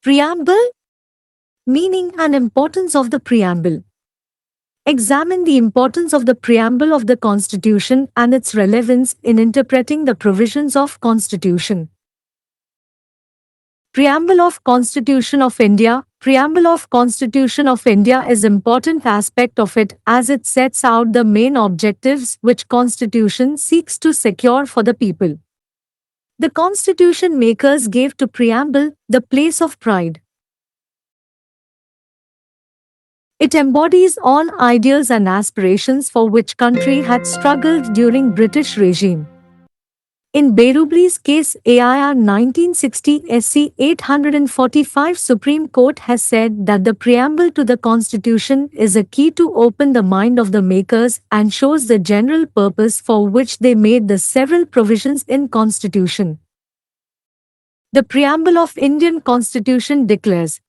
Preamble, meaning and importance of the preamble. Examine the importance of the preamble of the Constitution and its relevance in interpreting the provisions of Constitution. Preamble of Constitution of India. Preamble of Constitution of India is important aspect of it as it sets out the main objectives which Constitution seeks to secure for the people. The Constitution makers gave to preamble the place of pride. It embodies all ideals and aspirations for which country had struggled during British regime. In Berubli's case AIR 1960 SC 845 Supreme Court has said that the preamble to the Constitution is a key to open the mind of the makers and shows the general purpose for which they made the several provisions in Constitution. The preamble of Indian Constitution declares,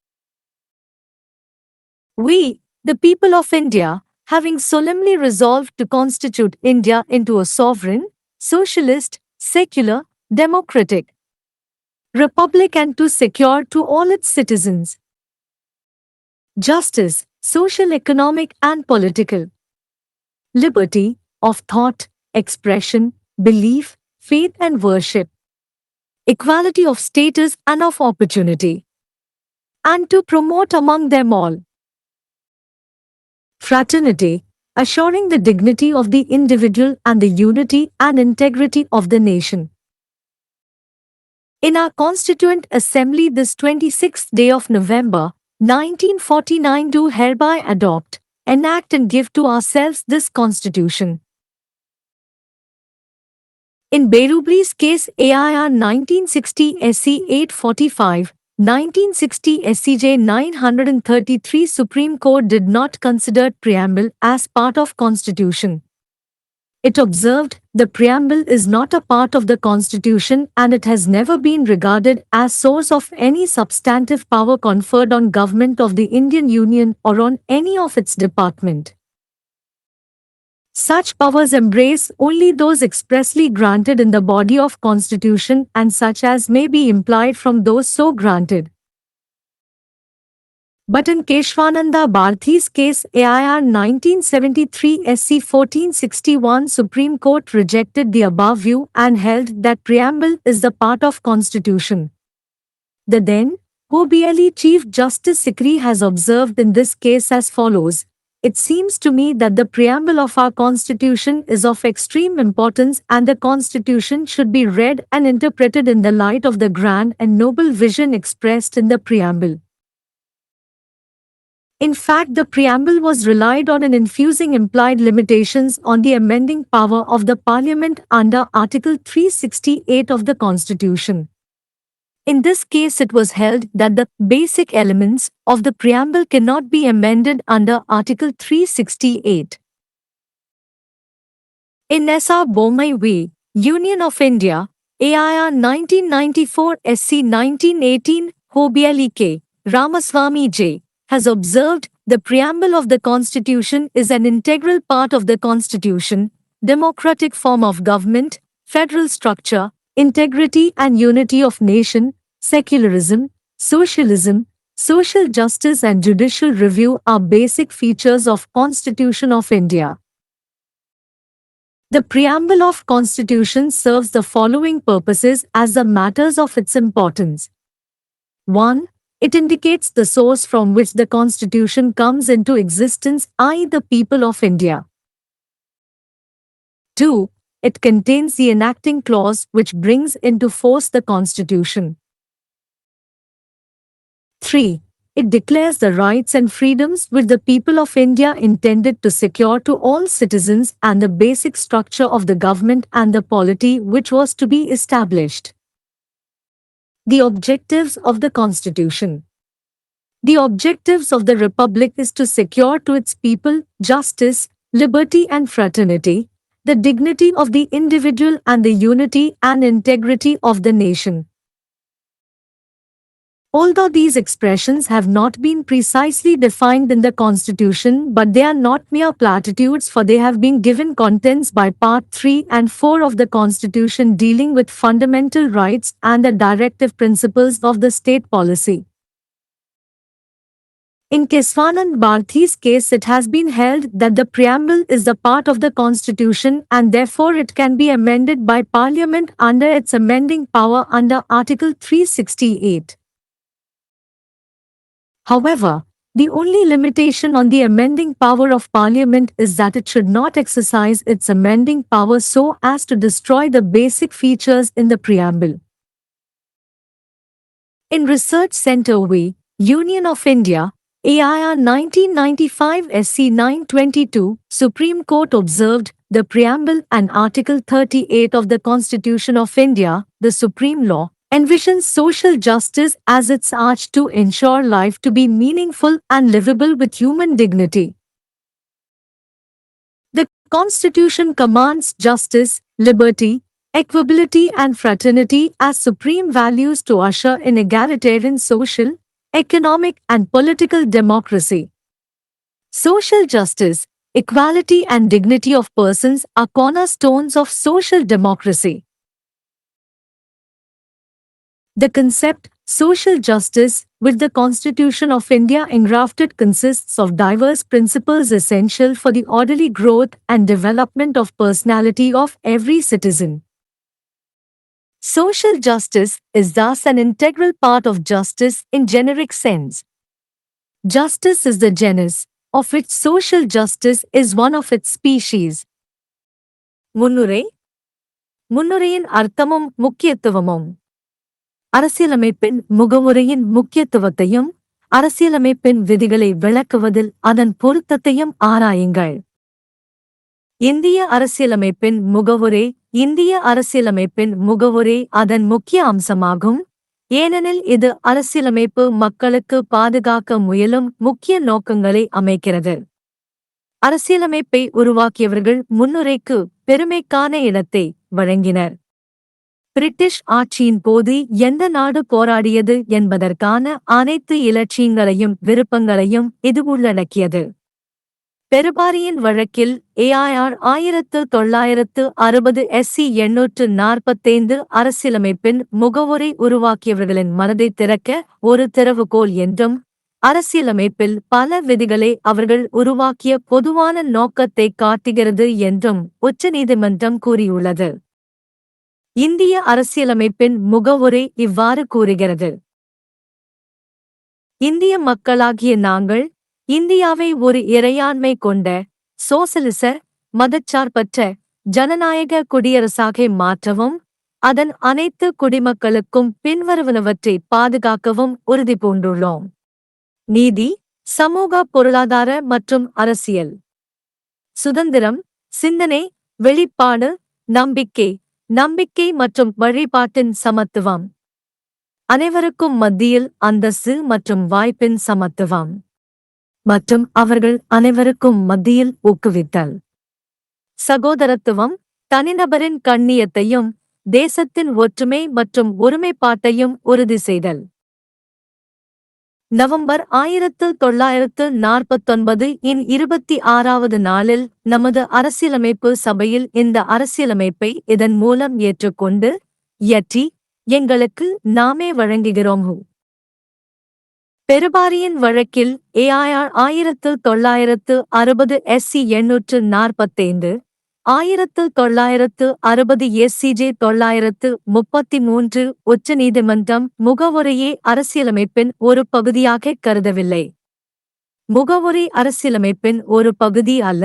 "We, the people of India, having solemnly resolved to constitute India into a sovereign, socialist, secular, democratic republic and to secure to all its citizens justice, social, economic and political liberty of thought, expression, belief, faith and worship, equality of status and of opportunity, and to promote among them all fraternity, assuring the dignity of the individual and the unity and integrity of the nation." In our Constituent Assembly this 26th day of November, 1949 do hereby adopt, enact and give to ourselves this Constitution. In Berubli's case AIR 1960 SC 845, 1960 SCJ 933 Supreme Court did not consider preamble as part of Constitution. It observed, the preamble is not a part of the Constitution and it has never been regarded as source of any substantive power conferred on Government of the Indian Union or on any of its department. Such powers embrace only those expressly granted in the body of Constitution and such as may be implied from those so granted. But in Keshwananda Bharti's case AIR 1973 SC 1461 Supreme Court rejected the above view and held that preamble is the part of Constitution. The then OBLE Chief Justice Sikri has observed in this case as follows: "It seems to me that the preamble of our Constitution is of extreme importance and the Constitution should be read and interpreted in the light of the grand and noble vision expressed in the preamble." In fact, the preamble was relied on in infusing implied limitations on the amending power of the Parliament under Article 368 of the Constitution. In this case, it was held that the basic elements of the preamble cannot be amended under Article 368. In S.R. Bommai v. Union of India, AIR 1994 SC 1918, Hobiali K. Ramaswamy J. has observed, the preamble of the Constitution is an integral part of the Constitution, democratic form of government, federal structure, integrity and unity of nation, secularism, socialism, social justice and judicial review are basic features of Constitution of India. The preamble of Constitution serves the following purposes as the matters of its importance. 1. It indicates the source from which the Constitution comes into existence, i.e. the people of India. 2. It contains the enacting clause which brings into force the Constitution. 3. It declares the rights and freedoms which the people of India intended to secure to all citizens and the basic structure of the government and the polity which was to be established. The objectives of the Constitution. The objectives of the Republic is to secure to its people justice, liberty and fraternity, the dignity of the individual and the unity and integrity of the nation. Although these expressions have not been precisely defined in the Constitution, but they are not mere platitudes, for they have been given contents by Part 3 and 4 of the Constitution dealing with fundamental rights and the directive principles of the state policy. In Keswanand Bharti's case, it has been held that the preamble is a part of the constitution and therefore it can be amended by parliament under its amending power under Article 368. However, the only limitation on the amending power of parliament is that it should not exercise its amending power so as to destroy the basic features in the preamble. In Research Center V, Union of India, AIR 1995 SC 922, Supreme Court observed, the preamble and Article 38 of the Constitution of India, the supreme law, envisions social justice as its arch to ensure life to be meaningful and livable with human dignity. The Constitution commands justice, liberty, equality and fraternity as supreme values to usher in egalitarian social, economic and political democracy. Social justice, equality and dignity of persons are cornerstones of social democracy. The concept, social justice, which the Constitution of India engrafted consists of diverse principles essential for the orderly growth and development of personality of every citizen. Social justice is thus an integral part of justice in generic sense. Justice is the genus, of which social justice is one of its species. முன்னுரை முன்னுரையின் அர்த்தமும் முக்கியத்துவமும் அரசியலமைப்பின் முகவுரையின் முக்கியத்துவத்தையும் அரசியலமைப்பின் விதிகளை விளக்குவதில் அதன் பொருத்தத்தையும் ஆராயுங்கள். இந்திய அரசியலமைப்பின் முகவுரை இந்திய அரசியலமைப்பின் முகவுரை அதன் முக்கிய அம்சமாகும், ஏனெனில் இது அரசியலமைப்பு மக்களுக்கு பாதுகாக்க முயலும் முக்கிய நோக்கங்களை அமைக்கிறது. அரசியலமைப்பை உருவாக்கியவர்கள் முன்னுரைக்கு பெருமைக்கான இடத்தை வழங்கினர். பிரிட்டிஷ் ஆட்சியின் போது எந்த நாடு போராடியது என்பதற்கான அனைத்து இலட்சியங்களையும் விருப்பங்களையும் இது உள்ளடக்கியது. பெருபாரியின் வழக்கில் AIR 1960 SC 845 அரசியலமைப்பின் முகவுரை உருவாக்கியவர்களின் மனதை திறக்க ஒரு திறவுகோல் என்றும், அரசியலமைப்பில் பல விதிகளை அவர்கள் உருவாக்கிய பொதுவான நோக்கத்தை காட்டுகிறது என்றும் உச்சநீதிமன்றம் கூறியுள்ளது. இந்திய அரசியலமைப்பின் முகவுரை இவ்வாறு கூறுகிறது. இந்திய மக்களாகிய நாங்கள் இந்தியாவை ஒரு இறையாண்மை கொண்ட, சோசலிச, மதச்சார்பற்ற, ஜனநாயக குடியரசாக மாற்றவும், அதன் அனைத்து குடிமக்களுக்கும் பின்வருவனவற்றை பாதுகாக்கவும் உறுதி பூண்டுள்ளோம். நீதி, சமூக பொருளாதார மற்றும் அரசியல் சுதந்திரம், சிந்தனை, வெளிப்பாடு, நம்பிக்கை மற்றும் வழிபாட்டின் சமத்துவம், அனைவருக்கும் மத்தியில் அந்தஸ்து மற்றும் வாய்ப்பின் சமத்துவம், மற்றும் அவர்கள் அனைவருக்கும் மத்தியில் ஊக்குவித்தல், சகோதரத்துவம், தனிநபரின் கண்ணியத்தையும் தேசத்தின் ஒற்றுமை மற்றும் ஒருமைப்பாட்டையும் உறுதி செய்தல். நவம்பர் 1949 இன் 26வது நாளில் நமது அரசியலமைப்பு சபையில் இந்த அரசியலமைப்பை இதன் மூலம் ஏற்றுக்கொண்டு, இயற்றி, எங்களுக்கு நாமே வழங்குகிறோம். பெருபாரியின் வழக்கில் AIR 1960 SC 845, 1960 SCJ 933 உச்சநீதிமன்றம் முகவுரையை அரசியலமைப்பின் ஒரு பகுதியாக கருதவில்லை. முகவுரை அரசியலமைப்பின் ஒரு பகுதி அல்ல,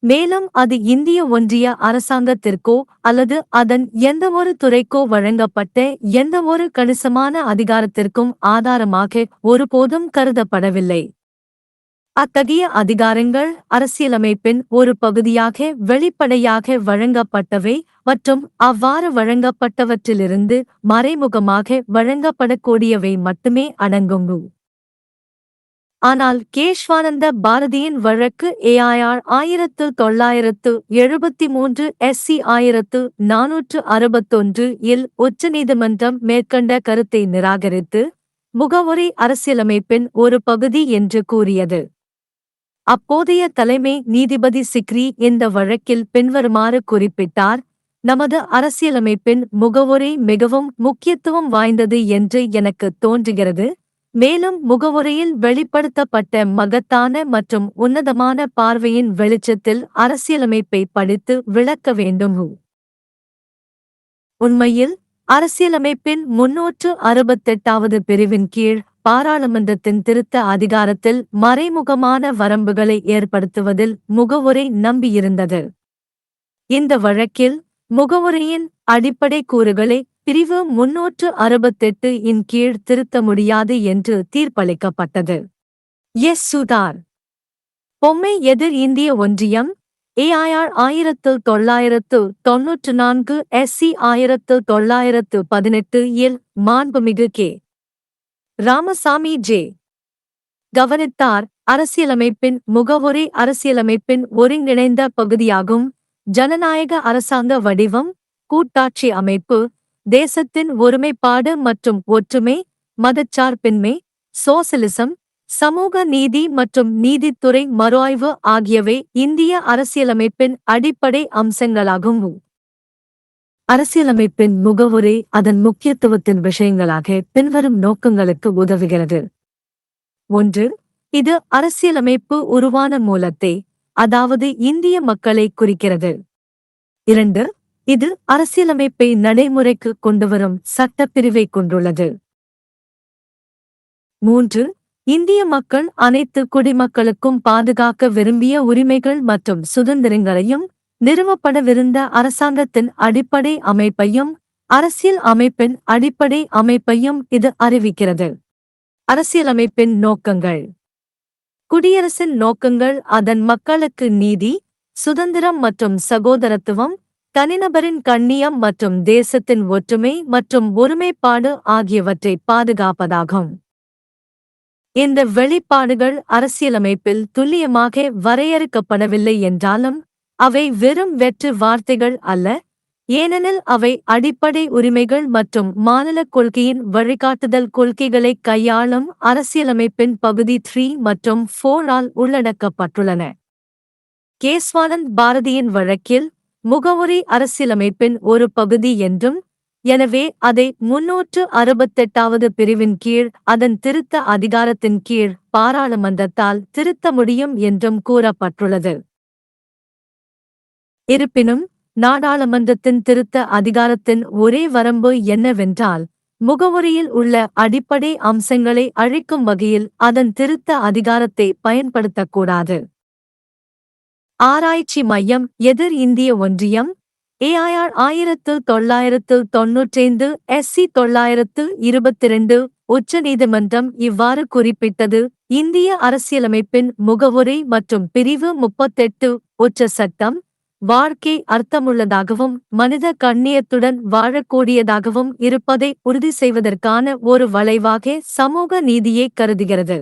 மேலும் அது இந்திய ஒன்றிய அரசாங்கத்திற்கோ அல்லது அதன் எந்தவொரு துறைக்கோ வழங்கப்பட்ட எந்தவொரு கணிசமான அதிகாரத்திற்கும் ஆதாரமாக ஒருபோதும் கருதப்படவில்லை. அத்தகைய அதிகாரங்கள் அரசியலமைப்பின் ஒரு பகுதியாக வெளிப்படையாக வழங்கப்பட்டவை மற்றும் அவ்வாறு வழங்கப்பட்டவற்றிலிருந்து மறைமுகமாக வழங்கப்படக்கூடியவை மட்டுமே அடங்கும். ஆனால் கேஷ்வானந்த பாரதியின் வழக்கு AIR 1973 SC 1461 இல் உச்சநீதிமன்றம் மேற்கண்ட கருத்தை நிராகரித்து, முகவுரை அரசியலமைப்பின் ஒரு பகுதி என்று கூறியது. அப்போதைய தலைமை நீதிபதி சிக்ரி இந்த வழக்கில் பின்வருமாறு குறிப்பிட்டார்: நமது அரசியலமைப்பின் முகவுரை மிகவும் முக்கியத்துவம் வாய்ந்தது என்று எனக்கு தோன்றுகிறது. மேலும் முகவுரையில் வெளிப்படுத்தப்பட்ட மகத்தான மற்றும் உன்னதமான பார்வையின் வெளிச்சத்தில் அரசியலமைப்பை படித்து விளக்க வேண்டும். உண்மையில் அரசியலமைப்பின் 368வது பிரிவின் கீழ் பாராளுமன்றத்தின் திருத்த அதிகாரத்தில் மறைமுகமான வரம்புகளை ஏற்படுத்துவதில் முகவுரை நம்பியிருந்தது. இந்த வழக்கில் முகவுரையின் அடிப்படை கூறுகளை பிரிவு 368 இன் கீழ் திருத்த முடியாது என்று தீர்ப்பளிக்கப்பட்டது. எஸ். சுதார். பொம்மை எதிர் இந்திய ஒன்றியம் ஏஐஆர் 1994 SC 1918 இல் மாண்புமிகு கே. ராமசாமி ஜே. கவனித்தார். அரசியலமைப்பின் முகவுரை அரசியலமைப்பின் ஒருங்கிணைந்த பகுதியாகும். ஜனநாயக அரசாங்க வடிவம், கூட்டாட்சி அமைப்பு, தேசத்தின் ஒருமைப்பாடு மற்றும் ஒற்றுமை, மதச்சார்பின்மை, சோசலிசம், சமூக நீதி மற்றும் நீதித்துறை மறுஆய்வு ஆகியவை இந்திய அரசியலமைப்பின் அடிப்படை அம்சங்களாகும். அரசியலமைப்பின் முகவுரை அதன் முக்கியத்துவத்தின் விஷயங்களாக பின்வரும் நோக்கங்களுக்கு உதவுகிறது. 1. இது அரசியலமைப்பு உருவான மூலத்தை, அதாவது இந்திய மக்களை குறிக்கிறது. 2. இது அரசியலமைப்பை நடைமுறைக்கு கொண்டுவரும் சட்டப்பிரிவை கொண்டுள்ளது. 3. இந்திய மக்கள் அனைத்து குடிமக்களுக்கும் பாதுகாக்க விரும்பிய உரிமைகள் மற்றும் சுதந்திரங்களையும், நிறுவப்படவிருந்த அரசாங்கத்தின் அடிப்படை அமைப்பையும், அரசியல் அமைப்பின் அடிப்படை அமைப்பையும் இது அறிவிக்கிறது. அரசியலமைப்பின் நோக்கங்கள். குடியரசின் நோக்கங்கள் அதன் மக்களுக்கு நீதி, சுதந்திரம் மற்றும் சகோதரத்துவம், தனிநபரின் கண்ணியம் மற்றும் தேசத்தின் ஒற்றுமை மற்றும் ஒருமைப்பாடு ஆகியவற்றை பாதுகாப்பதாகும். இந்த வெளிப்பாடுகள் அரசியலமைப்பில் துல்லியமாக வரையறுக்கப்படவில்லை என்றாலும், அவை வெறும் வெற்று வார்த்தைகள் அல்ல, ஏனெனில் அவை அடிப்படை உரிமைகள் மற்றும் மாநில கொள்கையின் வழிகாட்டுதல் கொள்கைகளை கையாளும் அரசியலமைப்பின் பகுதி 3 மற்றும் 4 ஆல் உள்ளடக்கப்பட்டுள்ளன. கேஸ்வானந்த் பாரதியின் வழக்கில் முகவுரை அரசியலமைப்பின் ஒரு பகுதி என்றும், எனவே அதை 368வது பிரிவின் கீழ் அதன் திருத்த அதிகாரத்தின் கீழ் பாராளுமன்றத்தால் திருத்த முடியும் என்றும் கூறப்பட்டுள்ளது. இருப்பினும், நாடாளுமன்றத்தின் திருத்த அதிகாரத்தின் ஒரே வரம்பு என்னவென்றால், முகவுரையில் உள்ள அடிப்படை அம்சங்களை அழிக்கும் வகையில் அதன் திருத்த அதிகாரத்தை பயன்படுத்தக்கூடாது. ஆராய்ச்சி மையம் எதிர் இந்திய ஒன்றியம் ஏஐஆர் 1995 SC 922 உச்சநீதிமன்றம் இவ்வாறு குறிப்பிட்டது. இந்திய அரசியலமைப்பின் முகவுரை மற்றும் பிரிவு 38 உச்ச சட்டம், வாழ்க்கை அர்த்தமுள்ளதாகவும் மனித கண்ணியத்துடன் வாழக்கூடியதாகவும் இருப்பதை உறுதி செய்வதற்கான ஒரு வளைவாக சமூக நீதியை கருதுகிறது.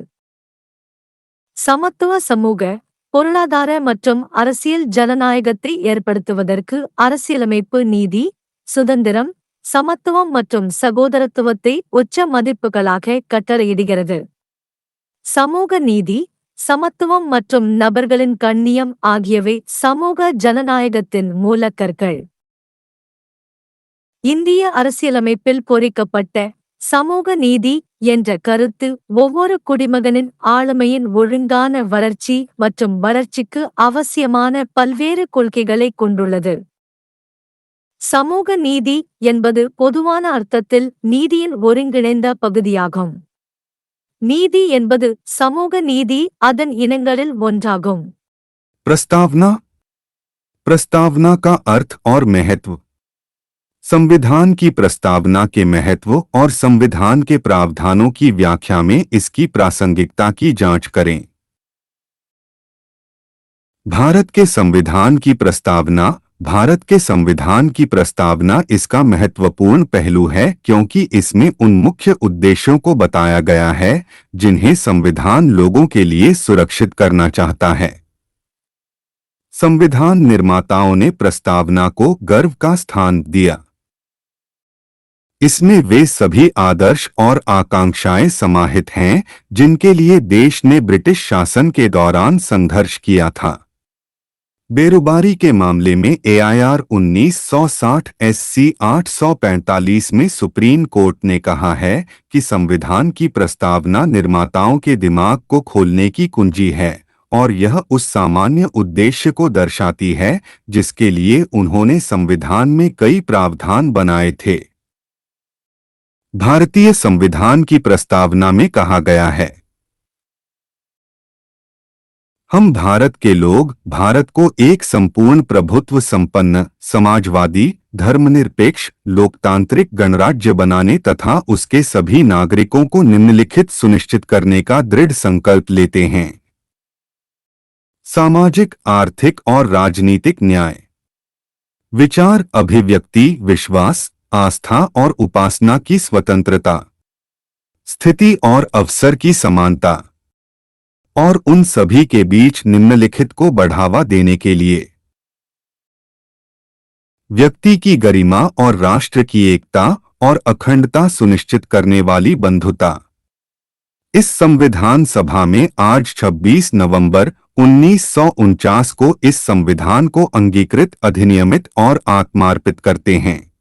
சமத்துவ சமூக, பொருளாதார மற்றும் அரசியல் ஜனநாயகத்தை ஏற்படுத்துவதற்கு அரசியலமைப்பு நீதி, சுதந்திரம், சமத்துவம் மற்றும் சகோதரத்துவத்தை உச்ச மதிப்புகளாக கட்டளையிடுகிறது. சமூக நீதி, சமத்துவம் மற்றும் நபர்களின் கண்ணியம் ஆகியவை சமூக ஜனநாயகத்தின் மூலக்கற்கள். இந்திய அரசியலமைப்பில் பொறிக்கப்பட்ட சமூக நீதி என்ற கருத்து ஒவ்வொரு குடிமகனின் ஆளுமையின் ஒழுங்கான வளர்ச்சி மற்றும் வளர்ச்சிக்கு அவசியமான பல்வேறு கொள்கைகளை கொண்டுள்ளது. சமூக நீதி என்பது பொதுவான அர்த்தத்தில் நீதியின் ஒருங்கிணைந்த பகுதியாகும். நீதி என்பது சமூக நீதி அதன் இனங்களில் ஒன்றாகும். प्रस्तावना। प्रस्तावना का अर्थ और महत्व। संविधान की प्रस्तावना के महत्व और संविधान के प्रावधानों की व्याख्या में इसकी प्रासंगिकता की जांच करें। भारत के संविधान की प्रस्तावना। भारत के संविधान की प्रस्तावना इसका महत्वपूर्ण पहलू है क्योंकि इसमें उन मुख्य उद्देश्यों को बताया गया है जिन्हें संविधान लोगों के लिए सुरक्षित करना चाहता है। संविधान निर्माताओं ने प्रस्तावना को गर्व का स्थान दिया। इसमें वे सभी आदर्श और आकांक्षाएं समाहित हैं जिनके लिए देश ने ब्रिटिश शासन के दौरान संघर्ष किया था। बेरोजगारी के मामले में AIR 1960 SC 845 में सुप्रीम कोर्ट ने कहा है कि संविधान की प्रस्तावना निर्माताओं के दिमाग को खोलने की कुंजी है और यह उस सामान्य उद्देश्य को दर्शाती है जिसके लिए उन्होंने संविधान में कई प्रावधान बनाए थे। भारतीय संविधान की प्रस्तावना में कहा गया है, हम भारत के लोग भारत को एक संपूर्ण प्रभुत्व संपन्न, समाजवादी, धर्मनिरपेक्ष, लोकतांत्रिक गणराज्य बनाने तथा उसके सभी नागरिकों को निम्नलिखित सुनिश्चित करने का दृढ़ संकल्प लेते हैं। सामाजिक, आर्थिक और राजनीतिक न्याय, विचार, अभिव्यक्ति, विश्वास, आस्था और उपासना की स्वतंत्रता, स्थिति और अवसर की समानता और उन सभी के बीच निम्नलिखित को बढ़ावा देने के लिए व्यक्ति की गरिमा और राष्ट्र की एकता और अखंडता सुनिश्चित करने वाली बंधुता। इस संविधान सभा में आज 26 नवंबर 1949 को इस संविधान को अंगीकृत, अधिनियमित और आत्मार्पित करते हैं।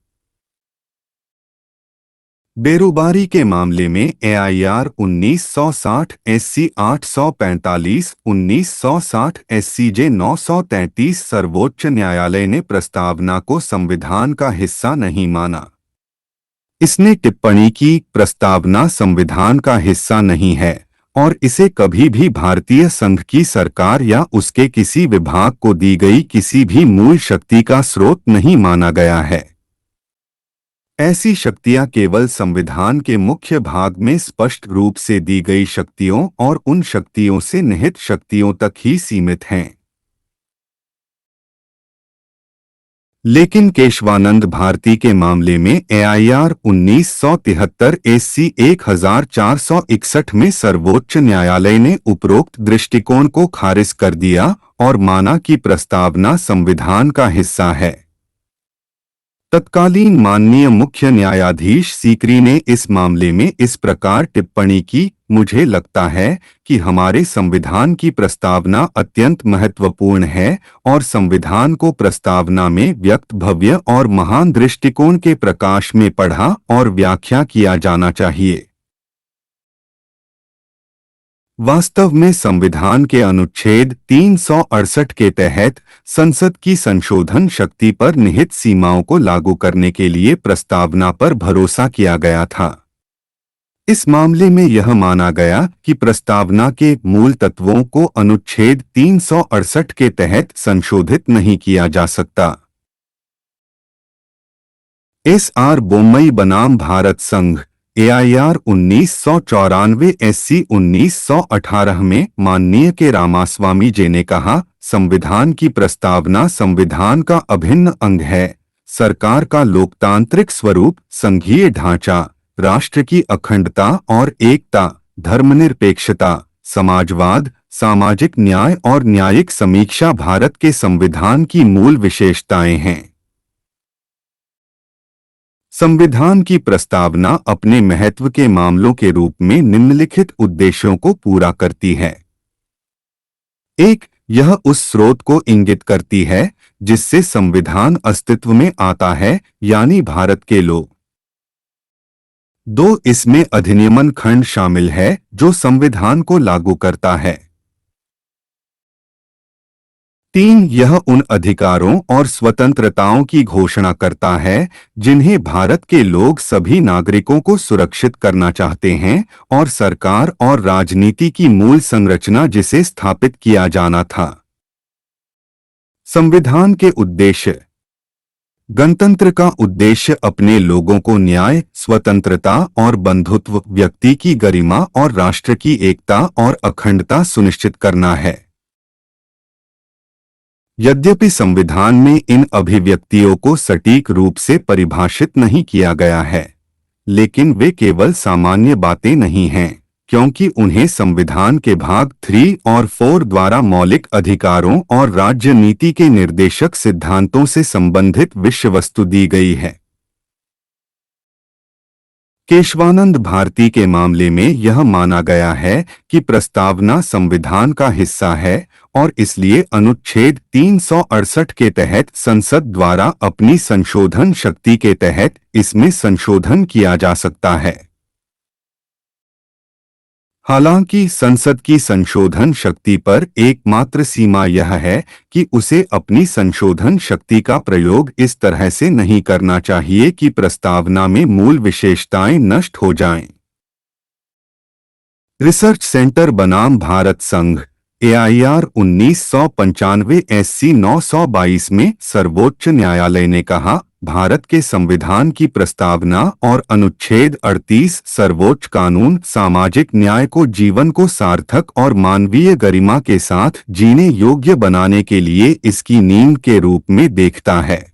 बेरोजगारी के मामले में AIR 1960 SC 845, 1960 SCJ 933 सर्वोच्च न्यायालय ने प्रस्तावना को संविधान का हिस्सा नहीं माना। इसने टिप्पणी की, प्रस्तावना संविधान का हिस्सा नहीं है और इसे कभी भी भारतीय संघ की सरकार या उसके किसी विभाग को दी गई किसी भी मूल शक्ति का स्रोत नहीं माना गया है। ऐसी शक्तियां केवल संविधान के मुख्य भाग में स्पष्ट रूप से दी गई शक्तियों और उन शक्तियों से निहित शक्तियों तक ही सीमित हैं। लेकिन केशवानंद भारती के मामले में AIR 1973 SC 1461 में सर्वोच्च न्यायालय ने उपरोक्त दृष्टिकोण को खारिज कर दिया और माना कि प्रस्तावना संविधान का हिस्सा है। तत्कालीन माननीय मुख्य न्यायाधीश सीकरी ने इस मामले में इस प्रकार टिप्पणी की, मुझे लगता है कि हमारे संविधान की प्रस्तावना अत्यंत महत्वपूर्ण है और संविधान को प्रस्तावना में व्यक्त भव्य और महान दृष्टिकोण के प्रकाश में पढ़ा और व्याख्या किया जाना चाहिए। वास्तव में संविधान के अनुच्छेद 368 के तहत संसद की संशोधन शक्ति पर निहित सीमाओं को लागू करने के लिए प्रस्तावना पर भरोसा किया गया था। इस मामले में यह माना गया कि प्रस्तावना के मूल तत्वों को अनुच्छेद 368 के तहत संशोधित नहीं किया जा सकता। SR बोम्मई बनाम भारत संघ AIR 1994 SC 1918 में माननीय के रामास्वामी जी ने कहा, संविधान की प्रस्तावना संविधान का अभिन्न अंग है। सरकार का लोकतांत्रिक स्वरूप, संघीय ढांचा, राष्ट्र की अखंडता और एकता, धर्मनिरपेक्षता, समाजवाद, सामाजिक न्याय और न्यायिक समीक्षा भारत के संविधान की मूल विशेषताएं हैं। संविधान की प्रस्तावना अपने महत्व के मामलों के रूप में निम्नलिखित उद्देश्यों को पूरा करती है। 1. यह उस स्रोत को इंगित करती है जिससे संविधान अस्तित्व में आता है, यानी भारत के लोग। 2. इसमें अधिनियमन खंड शामिल है जो संविधान को लागू करता है। 3. यह उन अधिकारों और स्वतंत्रताओं की घोषणा करता है जिन्हें भारत के लोग सभी नागरिकों को सुरक्षित करना चाहते हैं और सरकार और राजनीति की मूल संरचना जिसे स्थापित किया जाना था। संविधान के उद्देश्य। गणतंत्र का उद्देश्य अपने लोगों को न्याय, स्वतंत्रता और बंधुत्व, व्यक्ति की गरिमा और राष्ट्र की एकता और अखंडता सुनिश्चित करना है। यद्यपि संविधान में इन अभिव्यक्तियों को सटीक रूप से परिभाषित नहीं किया गया है, लेकिन वे केवल सामान्य बातें नहीं हैं, क्योंकि उन्हें संविधान के भाग 3 और 4 द्वारा मौलिक अधिकारों और राज्य नीति के निर्देशक सिद्धांतों से संबंधित विषय वस्तु दी गई है। केशवानंद भारती के मामले में यह माना गया है कि प्रस्तावना संविधान का हिस्सा है और इसलिए अनुच्छेद 368 के तहत संसद द्वारा अपनी संशोधन शक्ति के तहत इसमें संशोधन किया जा सकता है। हालांकि संसद की संशोधन शक्ति पर एकमात्र सीमा यह है कि उसे अपनी संशोधन शक्ति का प्रयोग इस तरह से नहीं करना चाहिए कि प्रस्तावना में मूल विशेषताएं नष्ट हो जाएं। रिसर्च सेंटर बनाम भारत संघ AIR 1995 SC 922 में सर्वोच्च न्यायालय ने कहा, भारत के संविधान की प्रस्तावना और अनुच्छेद 38 सर्वोच्च कानून सामाजिक न्याय को जीवन को सार्थक और मानवीय गरिमा के साथ जीने योग्य बनाने के लिए इसकी नींव के रूप में देखता है।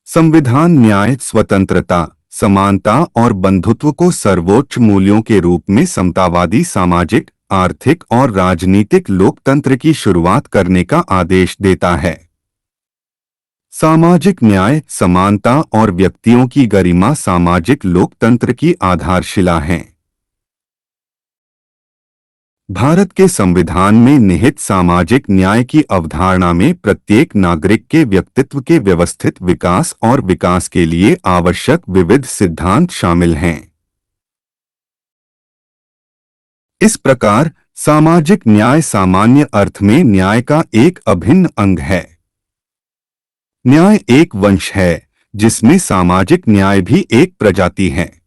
संविधान न्याय, स्वतंत्रता, समानता और बंधुत्व को सर्वोच्च मूल्यों के रूप में समतावादी सामाजिक, आर्थिक और राजनीतिक लोकतंत्र की शुरुआत करने का आदेश देता है। सामाजिक न्याय, समानता और व्यक्तियों की गरिमा सामाजिक लोकतंत्र की आधारशिला हैं। भारत के संविधान में निहित सामाजिक न्याय की अवधारणा में प्रत्येक नागरिक के व्यक्तित्व के व्यवस्थित विकास और विकास के लिए आवश्यक विविध सिद्धांत शामिल हैं। इस प्रकार सामाजिक न्याय सामान्य अर्थ में न्याय का एक अभिन्न अंग है। न्याय एक वंश है जिसमें सामाजिक न्याय भी एक प्रजाति है।